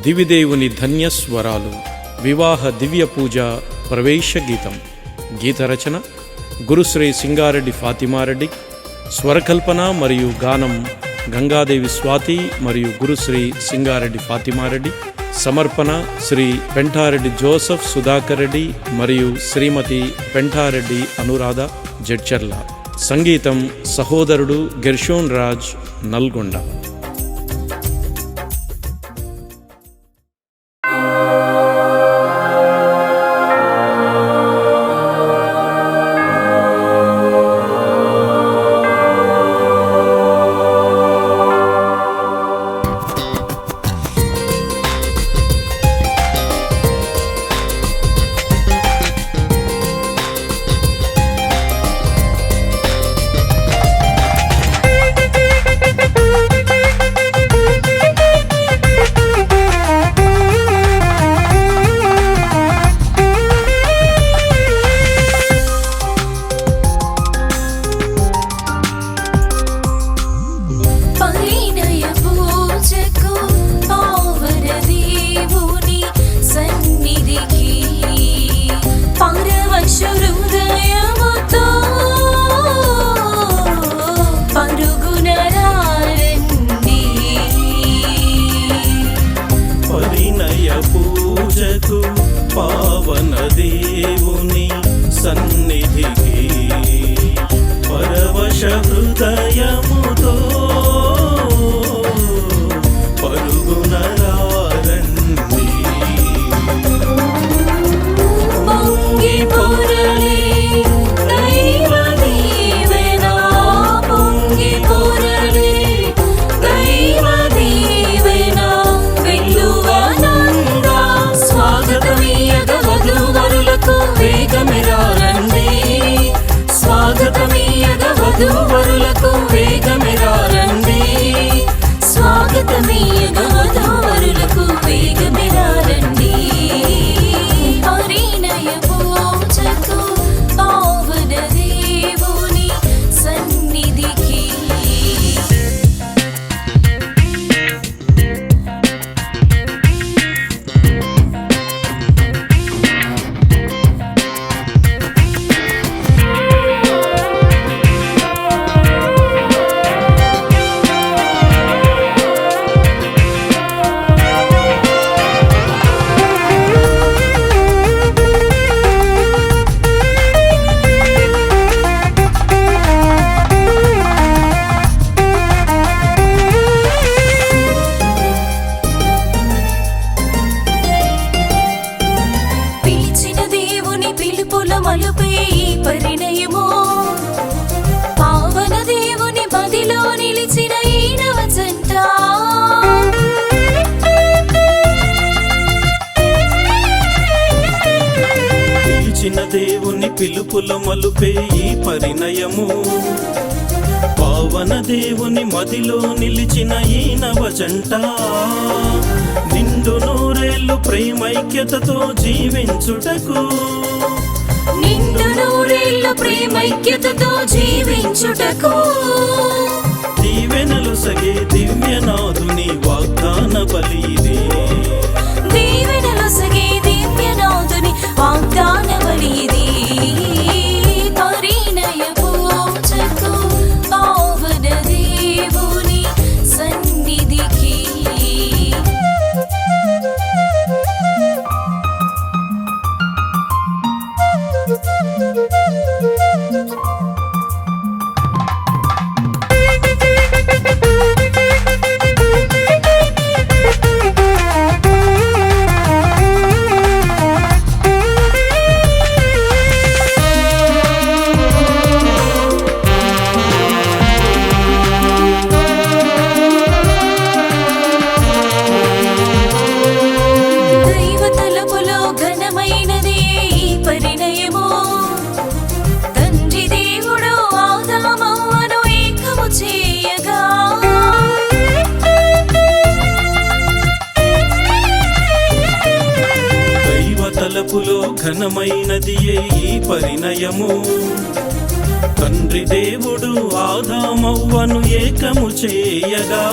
దివిదేవుని ధన్యస్వరాలు వివాహ దివ్య పూజ ప్రవేశ గీతం. గీత రచన గురుశ్రీ సింగారెడ్డి ఫాతిమారెడ్డి. స్వరకల్పన మరియు గానం గంగాదేవి స్వాతి మరియు గురుశ్రీ సింగారెడ్డి ఫాతిమారెడ్డి. సమర్పణ శ్రీ పెంటారెడ్డి జోసఫ్ సుధాకర్ రెడ్డి మరియు శ్రీమతి పెంటారెడ్డి అనురాధ జడ్చర్ల. సంగీతం సహోదరుడు గెర్షోన్ రాజ్ నల్గొండ. పావన దేవుని సన్నిధికి పరవశ హృదయముతో పరుగున రండి. పొంగి పొరలి దైవ దీవెన, పొంగి పొరలి దైవ దీవెన, వెల్లువనంద స్వాగతమీయగ వధూవరులకు వేగమిరా రండి. స్వాగతమీయగ వధూవరులకు వేగమిరా రండి. స్వాగతమీయగ వధూవరులకు వేగమిరా రండి. పరిణయ పూజకు పావన దేవుని సన్నిధికి. మలుపే ఈ పరిణయము, పావన దేవుని మదిలో నిలిచిన ఈ నవ జంట. పిలిచిన దేవుని పిలుపుల మలుపే ఈ పరిణయము, పావన దేవుని మదిలో నిలిచిన ఈ నవ జంట. నిండు నూరేళ్లు ప్రేమైక్యతతో జీవించుటకు, నిండు నూరేళ్లు ప్రేమైక్యతతో జీవించుటకు, దీవెనలు సగే దివ్యనాథుని వాగ్దాన బలిదే. దీవెనలు సగే దివ్యనాథుని వాగ్దాన బలిదే. పరిణయ పూజకు పావన దేవుని సన్నిధికి. తలపులో ఘనమైనది ఈ పరిణయము, తండ్రి దేవుడు ఆదామవ్వను ఏకము చేయగా,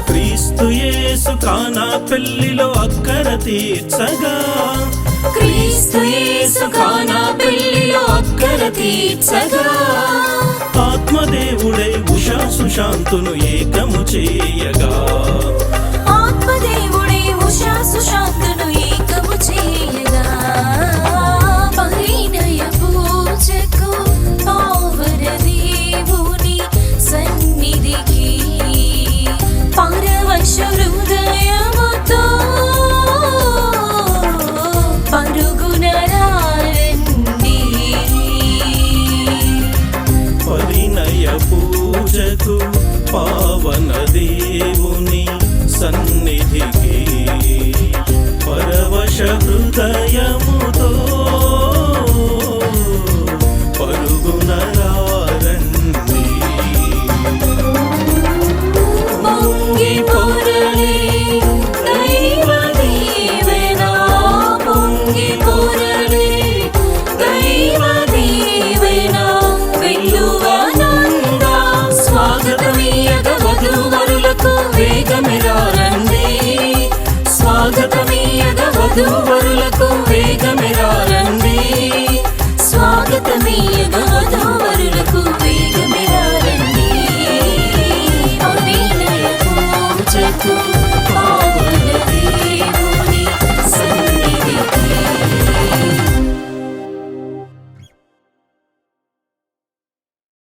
క్రీస్తు యేసు కానా పెళ్లిలో అక్కర తీర్చగా, క్రీస్తు యేసు కానా పెళ్లిలో అక్కర తీర్చగా, ఆత్మదేవుడై ఉషా సుశాంతును ఏకము చేయగా, ఆత్మదేవుడే ఉషా సుశాంతును ఏకము చేయగా, పరిణయ పూజకు పావన దేవుని సన్నిధికి పరవశ హృదయముతో పరుగున రండి. పరిణయ పూజకు పావన దేవుని సన్నిధికి పరవశ హృదయముతో పరుగున రండి. పొంగి పొరలే దైవ దీవెన, పొంగి పొరలే దైవ దీవెన, వెల్లువనంద స్వాగతమీయగ వధూవరులకు వేగమిరా రండి, స్వాగతమీయగ వధూవరులకు వేగమిరా రండి, స్వాగతమీయగ వధూవరులకు వేగమిరా రండి. పరిణయ పూజకు